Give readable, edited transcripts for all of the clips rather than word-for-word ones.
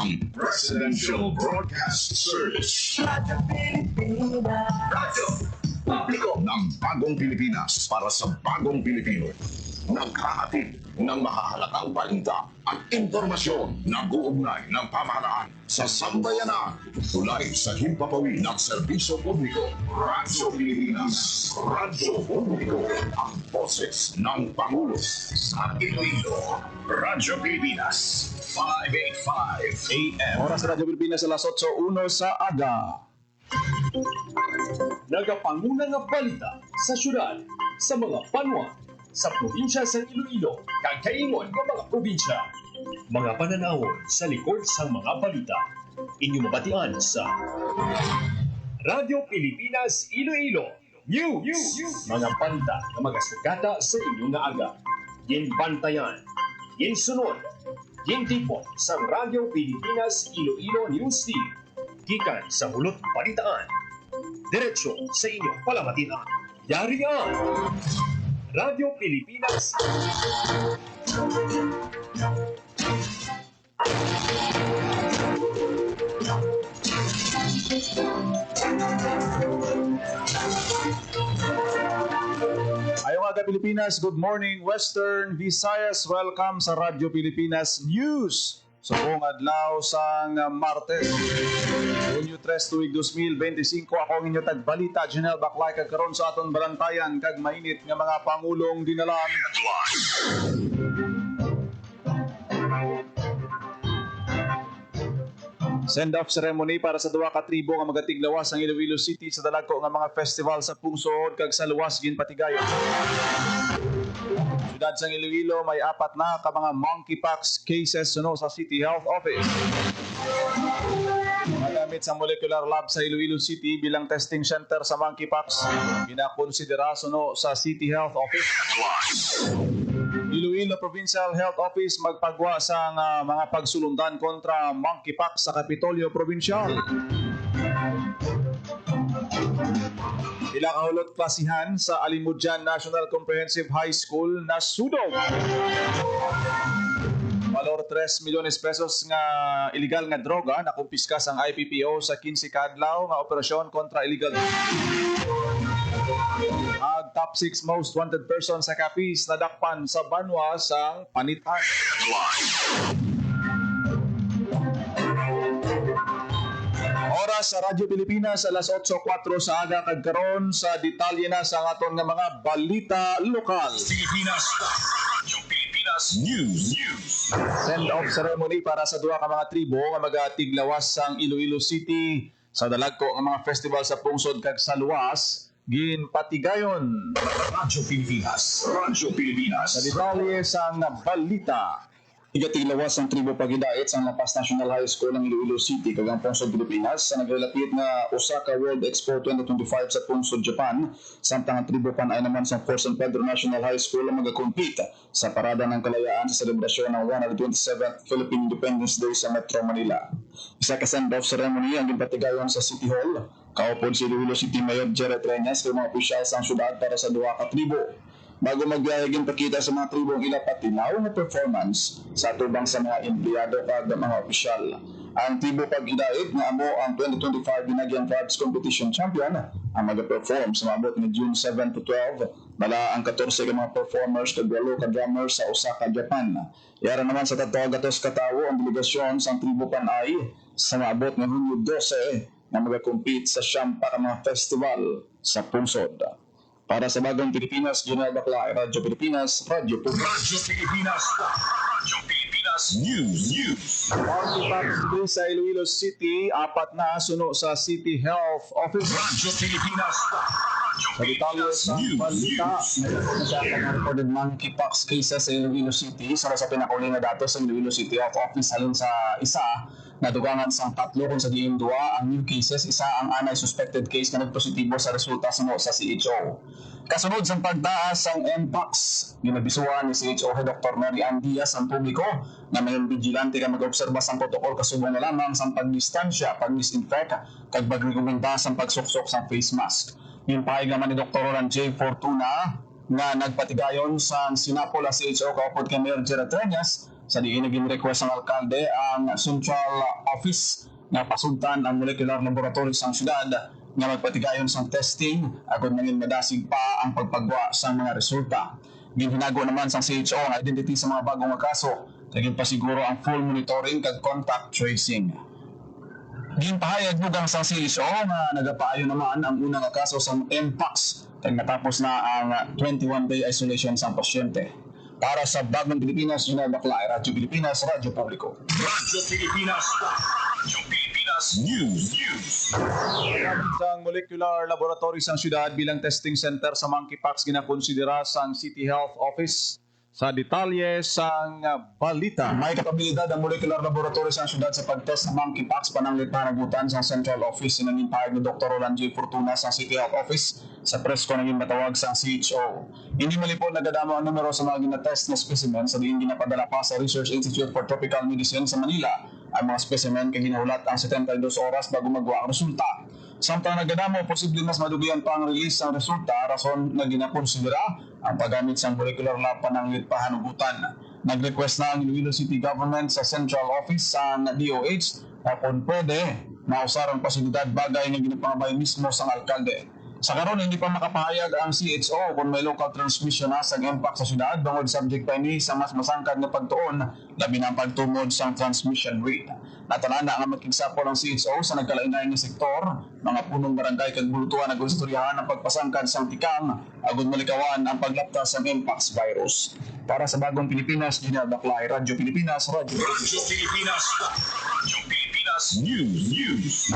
ang Presidential Broadcast Service. Radyo Pilipinas. Radyo Publiko ng Bagong Pilipinas para sa Bagong Pilipino. Naghahatid ng mahahalagang balita at impormasyon na guugnay ng pamahalaan sa sambayanan. Tulay sa himpapawid ng serbisyo publiko. Radyo Pilipinas. Radyo Publiko. Ang boses ng Pangulo sa Iloilo. Radyo Pilipinas. 585 AM. Oras sa Radyo Pilipinas alas 8:01 sa aga. Nagapanguna nga balita sa syudad, sa mga banwa, sa probinsya sa Iloilo, kag kaingon ng mga probinsya. Mga pananawon sa likod sa mga balita. Inyong mabatian sa Radyo Pilipinas Iloilo News. Mga balita na magasugata sa inyong nga aga. Yen bantayan, yen sunod, yen tipon sa Radyo Pilipinas Iloilo News Team. Gikan sa hulot balitaan. Diretso sa inyong palamatian. Yari ang Radyo Pilipinas. Ayong aga Pilipinas, good morning Western Visayas. Welcome sa Radyo Pilipinas News. So kung adlaw sang Martes, Hunyo 3, tuig 2025, ako ang inyo tagbalita, Janelle Baclay, kag karon sa aton balantayan, kag mainit nga mga pangulong dinalan. Send-off ceremony para sa duha ka tribo nga magatiglawas ang Iloilo City sa dalagko nga mga festival sa pungsod kag sa luwas ginpatigayon. Siyudad sa Iloilo may 4 na ka mga monkeypox cases suno sa City Health Office. Magamit sa molecular lab sa Iloilo City bilang testing center sa monkeypox. Ginakonsidera suno sa City Health Office. Iloilo Provincial Health Office magpagwa sa mga pagsulundan kontra monkeypox sa Kapitolyo Provincial. Ilakahulot klasihan sa Alimudjan National Comprehensive High School na sudog. Valor 3 milyones pesos nga illegal nga droga na kumpiskas ang IPPO sa 15 kadlaw nga operasyon kontra illegal. Ang top 6 most wanted person sa Capiz nadakpan sa banwa sang Panitan. Oras sa Radyo Pilipinas alas 8:04 sa aga kag karon sa detalye na sa aton nga mga balita lokal. Pilipinas. Radyo Pilipinas News. Send-off ceremony para sa duha ka mga tribo nga magatiglawas sang Iloilo City sa dalagko nga mga festival sa pungsod kag sa luwas ginpatigayon. Radyo Pilipinas. Radyo Pilipinas. Sa detalye sang balita. Igatiglawas ang tribo pagidait sa Lapas National High School ng Iloilo City kag ang pungsod Pilipinas sa naglalapit nga Osaka World Expo 2025 sa pungsod Japan. Samtang ang tribo pan ay naman sa Fort San Pedro National High School ang magakompete sa Parada ng Kalayaan sa selebrasyon ng 127th Philippine Independence Day sa Metro Manila. Isa ka send-off ceremony ang ginpatigayon sa City Hall. Kaupod si Iloilo City Mayor Jared Reñas kay mga opisyal sa syudad para sa duha ka tribo. Bago magbiyahe ginpakita sa mga tribong ilapatinaw na performance sa tubang sa mga empleyado kag mga opisyal. Ang tribo pag-idait nga amo ang 2025 Binagyan Tribes Competition Champion ang mag-perform sa mabot ni June 7 to 12. Bala ang 14 ka mga performers kag 8 ka drummers sa Osaka, Japan. Yara naman sa tatawagatos katawo ang delegasyon sa tribo panay sa mabot ni Hunyo 12 na mag-compete sa siyampa ka mga festival sa pungsod. Para sa Bagong Pilipinas, Janelle Baclay, Radyo Pilipinas, Radyo Publiko. Radyo Pilipinas. Radyo Pilipinas News. Monkeypox sa Iloilo City, 4 na suno sa City Health Office. Radyo Pilipinas. Sa detalye sa balita, reported monkeypox cases sa Iloilo City. Sa pinakauli na datos sa Iloilo City Health Office halin sa isa, nadugangan sa 3 kung sa GM2 ang new cases. Isa ang anay suspected case na nagpositibo sa resulta suno sa CHO. Kasunod sa pagtaas ng Mpox, ginabisuan ni CHO Dr. Mary Ann Diaz ang publiko na may vigilante ka mag-obserba sa protokol kasubong na lamang sa pagdistansya, pag-disinfect, kag pagrekomenda sa pagsuksok sa face mask. Yung paig naman ni Dr. Roland J. Fortuna nga nagpatigayon sa sinapol ang CHO kaupod kay Mayor Jared Reñas Sa diin naging request ng alkalde ang central office nga pasuntan ang molecular laboratory sa syudad nga magpatigayon sa testing agod nangin madasig pa ang pagpagwa sa mga resulta. Ginhinago naman sa CHO ang identity sa mga bagong kaso kaging pasiguro ang full monitoring kag contact tracing. Ginpahayag bugang sa CHO nga nagapaayo naman ang unang kaso sa Mpox kag natapos na ang 21-day isolation sa pasyente. Para sa Bagong Pilipinas, Junel Baclay, Radyo Pilipinas, Radyo Publiko. Radyo Pilipinas. Radyo Pilipinas News. Gamit sa molecular laboratory sa syudad bilang testing center sa monkeypox ginakonsidera sa City Health Office. Sa detalye sang balita. May kapabilidad ang molecular laboratory sa syudad sa pagtest ng monkeypox pananglit panagutan sa central office ng impahag ni Dr. Roland J. Fortuna sa City Health Office sa press ko naging matawag sa CHO. Hindi malipod nagadama ang numero sa mga ginatest na specimen sa diin ginapadala pa sa Research Institute for Tropical Medicine sa Manila. Ang mga specimen kay ginahulat ang 72 oras bago magawa ang resulta. Samtang nagadamo, posibleng mas madugian pa ang release ng resulta rason na ginakonsidera ang paggamit sa molecular lab pananglit pahanugutan. Nag-request na ang Iloilo City Government sa Central Office sa DOH na kung pwede, mausar ang pasilidad bagay na ginapangabay mismo sa alkalde. Sa karon hindi pa makapahayag ang CHO kung may local transmission na sa impact sa syudad bangod subject pa ini sa mas masangkad na pagtuon labi na ang pagtumod sa transmission rate. Natalana ang magkigsapol ang CHO sa nagkalainay nga sektor, mga punong barangay kag bulutuan nag-istoryahan ang pagpasangkad sa tikang agud malikawan ang paglapta sa mpox virus. Para sa Bagong Pilipinas, Junel Baclay, Radyo Pilipinas, Radyo Pilipinas. Radyo Pilipinas News.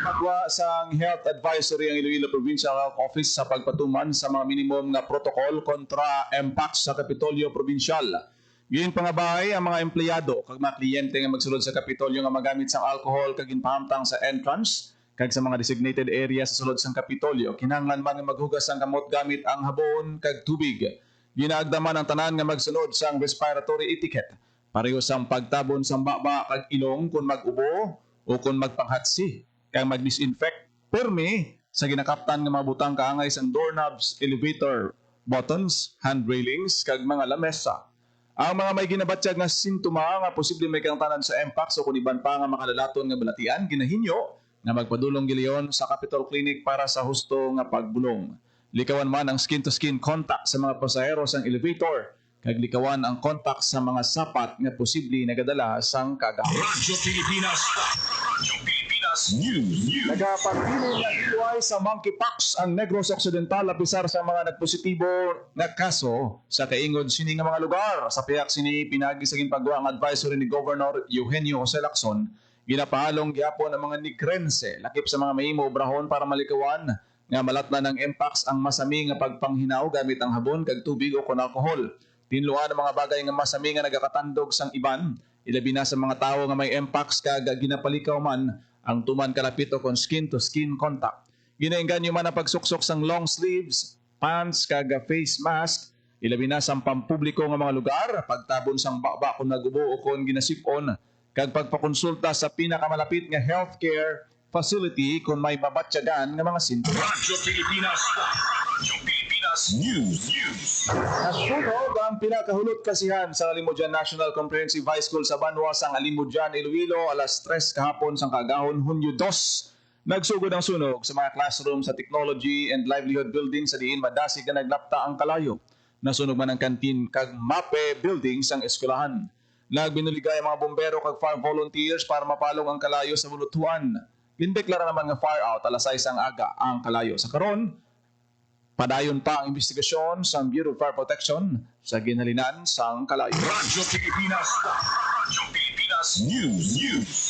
Magwa sa Health Advisory ang Iloilo Provincial Health Office sa pagpatuman sa mga minimum na protocol kontra mpox sa Kapitolyo Provincial. Giin pangabay ang mga empleyado kag mga kliyente nga magsulod sa Kapitolyo nga magamit sang alcohol kag ginpahamtang sa entrance kag sa mga designated area sa sulod sang Kapitolyo. Kinahanglan man nga maghugas ang kamot gamit ang habon kag tubig. Ginaagdaman ang tanan nga magsunod sang respiratory etiquette. Pareho sang pagtabon sang baba kag ilong kung mag-ubo o kung magpanghatsi. Kaya mag-disinfect permi sa ginakaptan nga mga butang kaangay sang doorknobs, elevator buttons, hand railings, kag mga lamesa. Ang mga may ginabatyag nga sintoma nga posible may kangtanan sa mpox o kung iban pa nga makalalaton nga balatian, ginahinyo nga magpadulong giliyon sa Capitol Clinic para sa husto nga pagbulong. Likawan man ang skin-to-skin contact sa mga pasahero sang elevator, kag likawan ang contact sa mga sapat nga posible nagadala sang kagahon. Radyo Pilipinas. Radyo Pilipinas News. Nagapabilin na DUI sa monkeypox ang Negros Occidental apisar sa mga nagpositibo na kaso sa kaingod sini nga mga lugar. Sa piyak sini pinagi sa ginpagawa ang advisory ni Governor Eugenio Jose Lacson, ginapahalong gyapon ang mga Negrense lakip sa mga mahimo obrahon para malikawan nga malatna ng mpox ang masami nga pagpanghinaw gamit ang habon kag tubig o kon alcohol. Tinluan ang mga bagay nga masami nga nagakatandog sang iban, ilabi na sa mga tawo nga may mpox kag ginapalikaw man ang tuman kalapit o kon skin to skin contact. Ginainganyo man ang pagsuksok sang long sleeves, pants kag face mask, ilabi na sa pampubliko nga mga lugar, pagtabon sang baba kung nagubo o kung ginasipon, kag pagpakonsulta sa pinakamalapit nga healthcare facility kung may mabatyagan nga mga sintomas. Radyo Pilipinas. Radyo Pilipinas News. Nasunog ang pinakahulot kasihan sa Alimudyan National Comprehensive High School sa Banwa sang Alimudyan, Iloilo, alas 3 kahapon sang kagahon, Hunyo 2. Nagsugod ang sunog sa mga classroom sa Technology and Livelihood Building sa diin madasig na naglapta ang kalayo. Nasunog man ang kantin kag MAPE Building sang eskwelahan. Nagbinuligay ang mga bombero kag fire volunteers para mapalong ang kalayo sa bulutuan. Gindeklara naman nga fire out alas 6 ang aga ang kalayo. Sa karon, padayon pa ang investigasyon sa Bureau of Fire Protection sa ginhalinan sang kalayo. Radyo Pilipinas. Radyo Pilipinas News.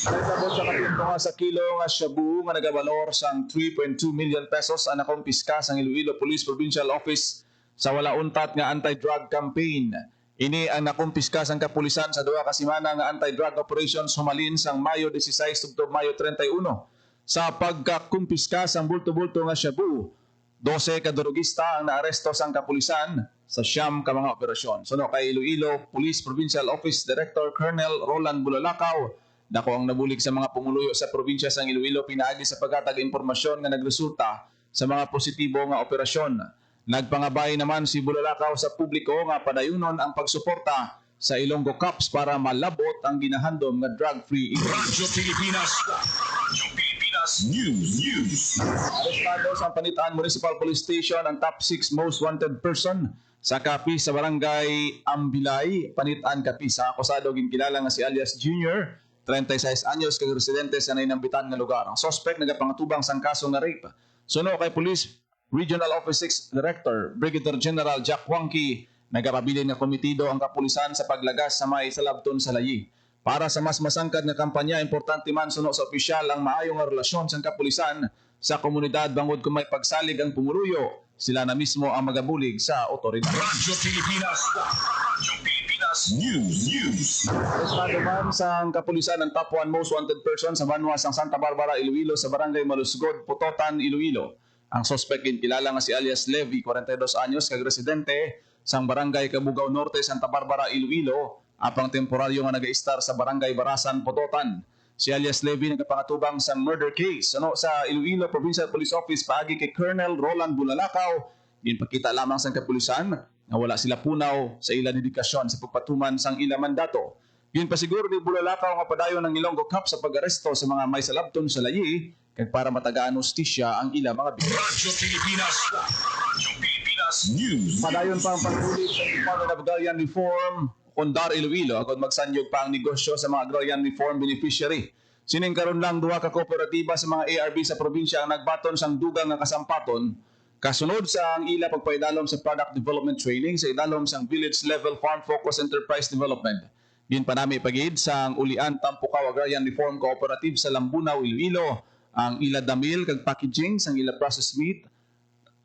Nagtabot sa kapinto nga sa kilo nga shabu nga nagabalor sang 3.2 million pesos ang nakumpiska sang Iloilo Police Provincial Office sa wala untat nga anti-drug campaign. Ini ang nakumpiska sang kapulisan sa duha ka semana nga anti-drug operations humalin sang Mayo 16 ug Mayo 31. Sa pagkakumpiska sang bulto-bulto nga shabu, 12 ka drogista ang naaresto sang kapulisan sa siyam ka mga operasyon. Suno kay Iloilo Police Provincial Office Director Colonel Roland Bulalakaw, dako ang nabulig sa mga pumuluyo sa probinsya sang Iloilo pinaagi sa paghatag impormasyon nga nagresulta sa mga positibo nga operasyon. Nagpangabay naman si Bulalakaw sa publiko nga padayunon ang pagsuporta sa Ilonggo Cups para malabot ang ginahandom nga drug-free Radyo Pilipinas. Radyo Pilipinas News. Arestado sa Panitaan Municipal Police Station ang top 6 most wanted person sa Capi sa barangay Ambilay, Panitaan, Capi. Sa akusado ginkilala nga si alias Junior, 36 anyos, kag residente sa nainambitan nga lugar. Ang suspect nagapangatubang sang kaso nga rape. Suno kay Police Regional Office 6 Director Brigadier General Jack Wangki, nagapabilin nga komitido ang kapulisan sa paglagas sa may salabton sa layi. Para sa mas masangkad nga kampanya, importante man suno sa opisyal ang maayong nga relasyon sa kapulisan sa komunidad bangod kung may pagsalig ang pumuluyo. Sila na mismo ang magabulig sa otoridad. Radyo Pilipinas. Radyo Pilipinas News. Arestado man sa kapulisan ang top 1 most wanted person sa Banwas ng Santa Barbara, Iloilo sa barangay Malusgod, Putotan, Iloilo. Ang suspect kilala nga si alias Levi, 42 anyos, kag residente sang barangay Kabugaw Norte, Santa Barbara, Iloilo, apang temporaryo nga nag-i-star sa barangay Barasan, Putotan. Si alias Levi nagpangatubang sa murder case sa Iloilo Provincial Police Office paagi kay Colonel Roland Bulalakaw. Ginpakita lamang sa kapulisan na wala sila punaw sa ila dedikasyon sa pagpatuman sang ila mandato. Ginpasiguro ni Bulalakaw nga padayon ng Ilonggo Cup sa pag-aresto sa mga may salabton sa layi kag para matagaan hustisya ang ila mga biktima. Radyo Pilipinas. Radyo Pilipinas News. Padayon pa ang pagkulit sa Department of Agrarian Reform Condar, Iloilo agad magsanyog pa ang negosyo sa mga agrarian reform beneficiary. Sining karon lang duha ka kooperatiba sa mga ARB sa probinsya ang nagbaton sang dugang nga kasampaton kasunod sa ang ila pagpaidalom sa product development training sa idalom sang village level farm focus enterprise development. Ginpanami pagid sang Ulian Tampukaw Agrarian Reform Cooperative sa Lambunaw, Iloilo ang ila damil kag packaging sang ila processed meat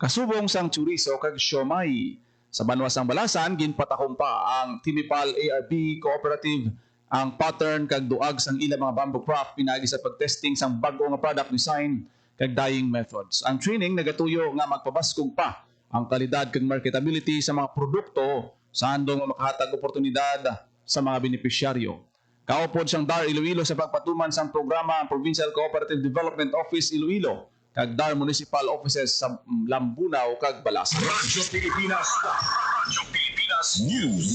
kasubong sang chorizo kag siomai. Sa Banwas ng Balasan, ginpatahong pa ang Timipal ARB Cooperative ang pattern kag duag sang ila mga bamboo craft pinagi sa pagtesting sang bag-o nga product design kag dyeing methods. Ang training nagatuyo nga magpabaskog pa ang kalidad kag marketability sa mga produkto sa handong nga makahatag oportunidad sa mga benepisyaryo. Kaupod siyang DAR Iloilo sa pagpatuman sang programa ang Provincial Cooperative Development Office Iloilo kag DAR Municipal Offices sa Lambunaw kag Balasan. Radyo Pilipinas. Radyo Pilipinas News.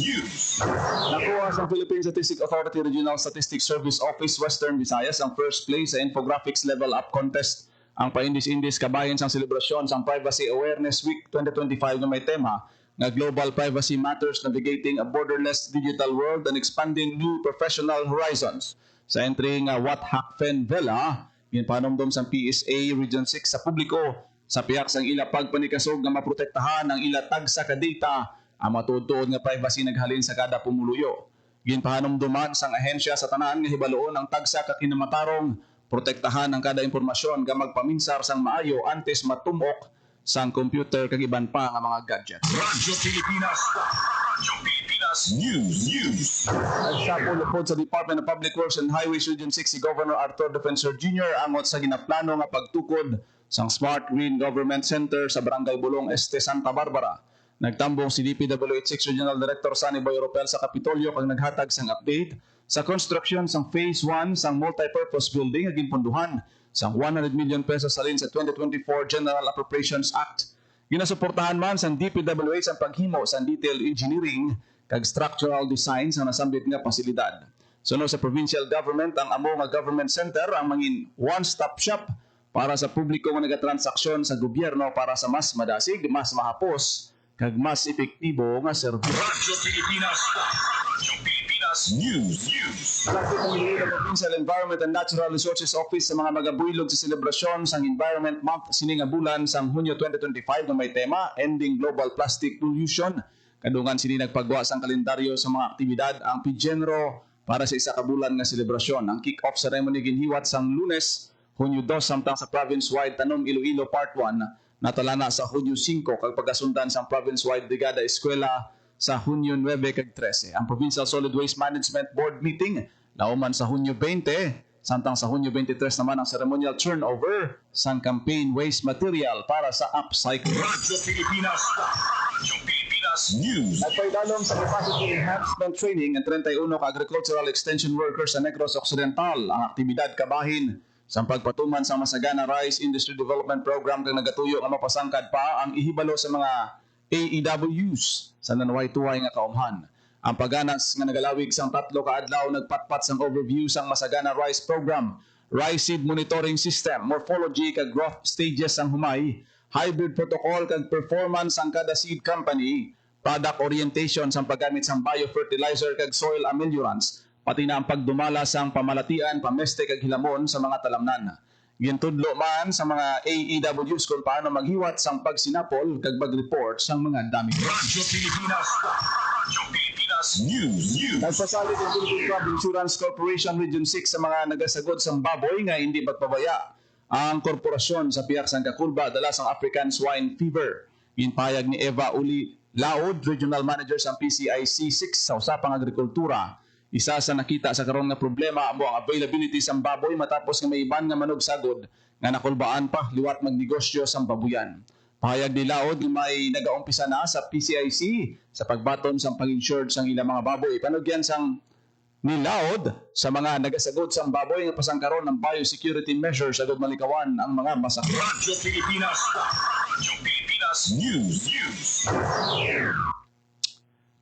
Nakuha sa Philippine Statistics Authority Regional Statistics Service Office Western Visayas ang first place sa Infographics Level Up Contest. Ang paindis-indis kabayan sang selebrasyon sang Privacy Awareness Week 2025 na may tema nga Global Privacy Matters Navigating a Borderless Digital World and Expanding New Professional Horizons. Sa entry nga What Hakfen Vela, ginpanomdom sa PSA Region 6 sa publiko sa piyak sang ila pagpanikasog nga maprotektahan ang ila tagsa ka data ang matuod-tuod nga privacy naghalin sa kada pumuluyo. Ginpahanomdoman sang ahensya sa tanan nga hibaloon ang tagsa ka kinamatarong protektahan ang kada impormasyon nga magpaminsar sang maayo antes matumok sang computer kag iban pa nga mga gadgets. Radyo Pilipinas. Radyo Pilipinas News. Nagsapo sa Department of Public Works and Highways Region 6 si Governor Arthur Defensor Jr. angot sa ginaplano nga pagtukod sang Smart Green Government Center sa Barangay Bulong Este, Santa Barbara. Nagtambong si DPWH 6 Regional Director Sunny Boy Ropel sa Kapitolyo kag naghatag sang update sa construction sang Phase 1 sang multipurpose building nga ginponduhan sang 100 million pesos salin sa 2024 General Appropriations Act. Ginasuportahan man sang DPWH ang paghimo sa detailed engineering kag structural design sa nasambit nga pasilidad. Sunod sa provincial government, ang amo nga government center ang mangin one-stop shop para sa publiko nga nagatransaksyon sa gobyerno para sa mas madasig, mas mahapos kag mas epektibo nga serbisyo. Radyo Pilipinas. Radyo Pilipinas News. Malapit ang Iloilo Provincial Environment and Natural Resources Office sa mga magabuylog sa selebrasyon sang Environment Month sining nga bulan sang Hunyo 2025 na may tema Ending Global Plastic Pollution. Kadungan sini nagpagawa sang kalendaryo sa mga aktibidad ang Pigenro para sa isa ka bulan nga selebrasyon. Ang kick-off ceremony ginhiwat sang Lunes, Hunyo 2 samtang sa province-wide Tanom Iloilo Part 1 natalana sa Hunyo 5 kag pagasundan sang province-wide Brigada Eskwela sa Hunyo 9 kag 13. Ang Provincial Solid Waste Management Board meeting nauman sa Hunyo 20, samtang sa Hunyo 23 naman ang ceremonial turnover sang campaign waste material para sa upcycle. Radyo Pilipinas. Radyo Pilipinas News. Nagpaidalom sa capacity enhancement training ang 31 ka agricultural extension workers sa Negros Occidental ang aktibidad kabahin sa pagpatuman sa Masagana Rice Industry Development Program kag nagatuyo nga mapasangkad pa ang ihibalo sa mga AEWs sa nanway-tuway nga kaumhan. Ang paganas nga nagalawig sang 3 ka adlaw nagpatpat sang overview sang Masagana Rice Program, Rice Seed Monitoring System, morphology kag growth stages sang humay, hybrid protocol kag performance sang kada seed company, product orientation sang paggamit sang biofertilizer kag soil ameliorants, pati na ang pagdumala sang pamalatian, pameste kag hilamon sa mga talamnan. Gintudlo man sa mga AEWs kung paano maghiwat sang pagsinapol kag mag-report sang mga damage. Radyo Pilipinas. Radyo Pilipinas News. Nagpasalit ang Philippine Crop Insurance Corporation Region 6 sa mga nagasagod sang baboy nga hindi magpabaya ang korporasyon sa piyak sang Kakulba dala sang African Swine Fever. Ginpayag ni Eva Uli Laod, Regional Manager sa PCIC 6 sa usapang agrikultura. Isa sa nakita sa karon nga problema amo ang availability sang baboy matapos nga may iban nga manog sagod nga nakulbaan pa liwat magnegosyo sang babuyan. Pahayag ni Laod nga may nagaumpisa na sa PCIC sa pagbaton sang pag-insured sang ilang mga baboy. Panugyan sang ni Laod sa mga nagasagod sang baboy nga pasangkaron ng biosecurity measures agad malikawan ang mga masakit. Radyo Pilipinas. Radyo Pilipinas News.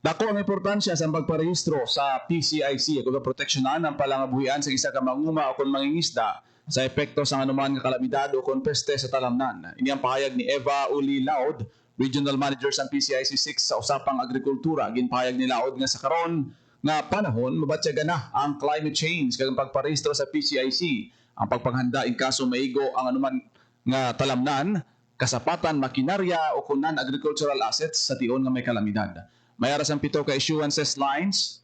Dako ang importansya sa pagparehistro sa PCIC ug proteksyonan ang palangabuhian sa isa ka manguma o kon mangingisda sa epekto sa anuman nga kalamidad o kon peste sa talamnan. Ini ang pahayag ni Eva Uli Laod, Regional Manager sa PCIC 6 sa usapang agrikultura. Ginpahayag ni Laod nga sa karon nga panahon mabatyagan na ang climate change kag pagparehistro sa PCIC, ang pagpanghanda in kaso maigo ang anuman nga talamnan, kasapatan, makinarya o kun non-agricultural assets sa tion nga may kalamidad. May aras ang 7 ka issuances lines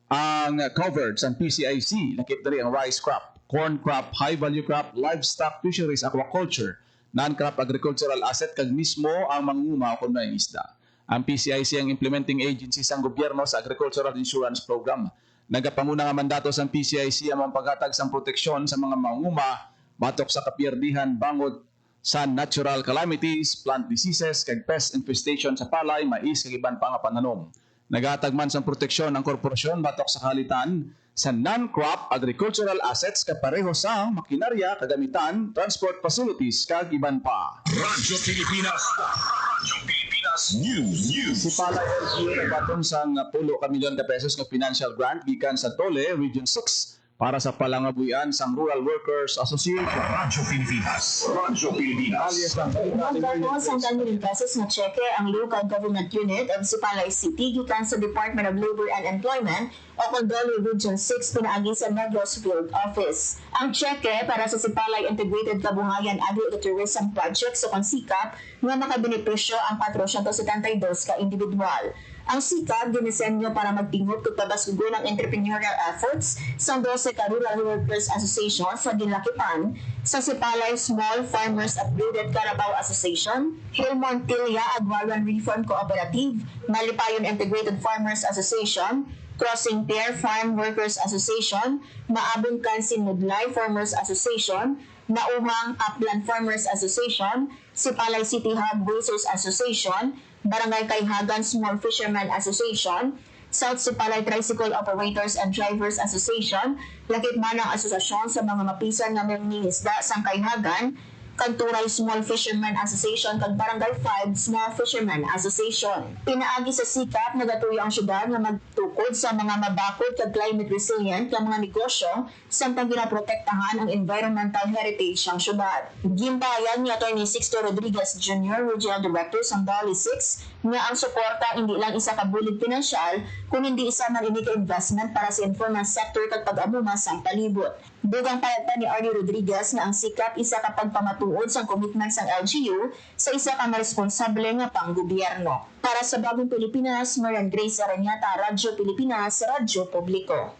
ang covered sa PCIC. Nakip dali ang rice crop, corn crop, high value crop, livestock, fisheries, aquaculture, non-crop agricultural asset kag mismo ang mangunguma o kunay isda. Ang PCIC ang implementing agency sang gobyerno sa Agricultural Insurance Program. Nagapanguna nga mandato sa PCIC ang paghatag sang proteksyon sa mga mangunguma batok sa kapierdihan bangod sa natural calamities, plant diseases, kag pest infestation sa palay, mais, kag iban pa nga pananom. Naghatag man sa proteksyon ang korporasyon batok sa kalitan sa non-crop agricultural assets kapareho sa makinarya, kagamitan, transport facilities, kag iban pa. Radyo Pilipinas. Radyo Pilipinas News. Si Palay LGU nagbaton sang 10 ka milyon ka pesos nga financial grant gikan sa Tole, Region 6 para sa palangabuhian sang Rural Workers Association. Radyo Pilipinas. Radyo Pilipinas. Alias ang Nagbato sa 10 million pesos na cheque ang local government unit of Sipalay City gikan sa Department of Labor and Employment o Condole Region 6 pinaagi sa Negros Field Office. Ang cheque para sa Sipalay Integrated Kabuhayan Agri-Tourism Project sa Konsikap nga makabenepisyo ang 472 ka individual. Ang SICAP dinisenyo para magtingot kung pabasgo ng entrepreneurial efforts sa 12 ka Rural Workers Association sa Dinlakipan, sa Sipalay Small Farmers Upgraded Carabao Association, Hilmontilia Aguaran Reform Cooperative, Malipayon Integrated Farmers Association, Crossing Pair Farm Workers Association, Maabong Kansin Mudlay Farmers Association, Nauhang Upland Farmers Association, Sipalay City Hub Racers Association, Barangay Kayhagan Small Fishermen Association, South Sipalay Tricycle Operators and Drivers Association, lakip man ang asosasyon sa mga mapisan nga mangingisda sang Kayhagan, Kanturay Small Fishermen Association kag Barangay 5 Small Fishermen Association. Pinaagi sa SICAP nagatuyo ang syudad nga magtukod sa mga mabakod kag climate resilient nga mga negosyo samtang ginaprotektahan ang environmental heritage sang syudad. Gimpayan ni Atty. Sixto Rodriguez Jr., Regional Director sang Dali 6, nga ang suporta hindi lang isa ka bulig pinansyal kundi isa man ini ka investment para sa informal sector kag pag-amuma sang palibot. Dugang payagtan ni Arnie Rodriguez na ang SICAP isa ka pagpamatuod sa commitment sang LGU sa isa ka responsable nga panggobyerno. Para sa Bagong Pilipinas, Marian Grace Aranyata, Radyo Pilipinas, Radyo Publiko.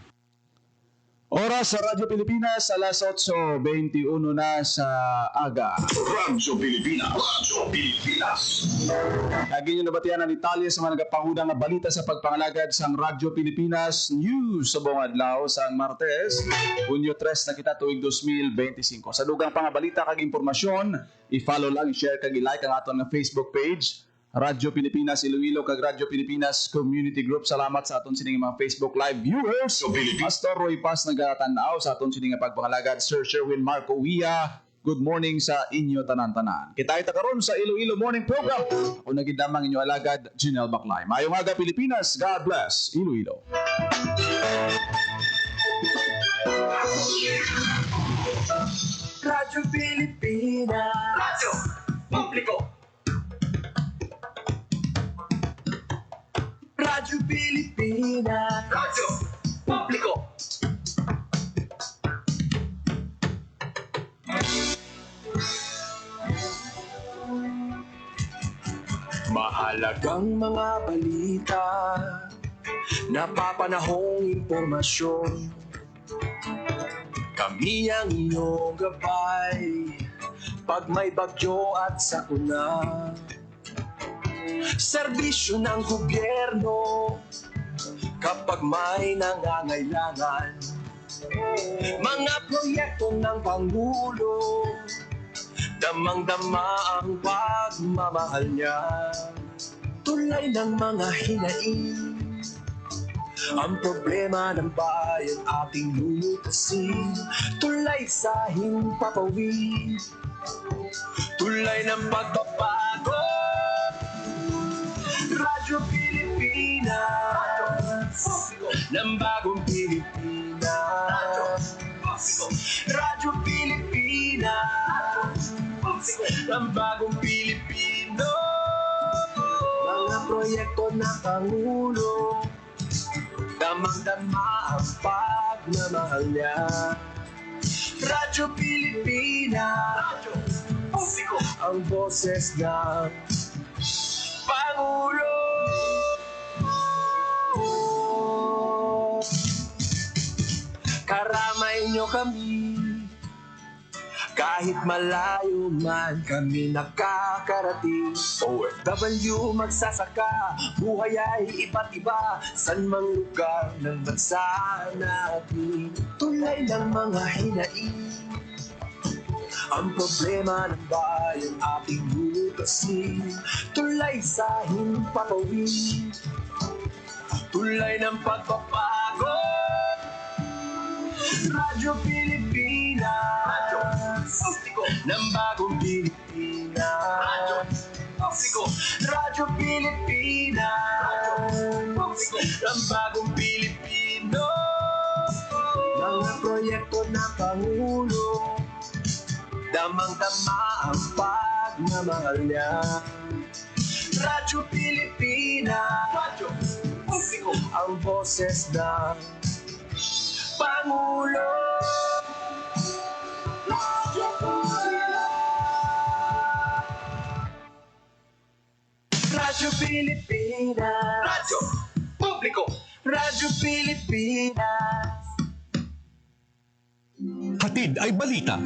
Oras sa Radyo Pilipinas, alas 8:21 na sa aga. Radyo Pilipinas. Radyo Pilipinas. Lagi nyo nabatian ang detalye sa mga nagapangudang nga balita sa pagpangalagad sang Radyo Pilipinas News sa buong adlaw sa Martes, Hunyo 3 na kita tuig 2025. Sa dugang pangabalita kag impormasyon, i-follow lang, i-share kag i-like ang aton nga Facebook page, Radyo Pilipinas Iloilo kag Radyo Pilipinas Community Group. Salamat sa aton sining mga Facebook Live viewers. Pastor Roy Paz nagatanaw sa aton sining nga pagpangalagad, Sir Sherwin Marco Wia, Good morning sa inyo tanan-tanan. Kita karon sa Iloilo Morning Program. Ako nagidamang inyo alagad, Janelle Baclay. Mayong aga Pilipinas, God bless Iloilo. Radyo Pilipinas. Radyo Publiko. Radyo Pilipinas. Radyo Publiko. Mahalagang mga balita, napapanahong impormasyon. Kami ang iyong gabay pag may bagyo at sakuna. Serbisyo ng gobyerno kapag may nangangailangan. Mga proyekto ng Pangulo, damang-dama ang pagmamahal niya. Tulay ng mga hinaing, ang problema ng bayan ating lulutasin. Tulay sa himpapawid, tulay ng pagbabago. Radyo Pilipinas, ng bagong Pilipinas. Radyo Pilipinas, ng bagong Pilipino. Mga proyekto ng Pangulo, damang-dama ang pagmamahal niya. Radyo Pilipinas, ang boses ng Pangulo. Karamay nyo kami, kahit malayo man kami nakakarating. OFW magsasaka, buhay ay iba't iba, san mang lugar ng bansa natin. Tulay ng mga hinaing, ang problema ng bayan ating lutasin. Tulay sa himpapawid, tulay ng pagbabago. Radyo Pilipinas, ng bagong Pilipinas. Radyo Pilipinas, ng bagong Pilipino. Mga proyekto ng Pangulo, damang-dama ang pagmamahal niya. Radyo Pilipinas, ang boses ng Pangulo. Radyo Pilipinas, Radyo Publiko. Radyo Pilipinas. Hatid ay balita.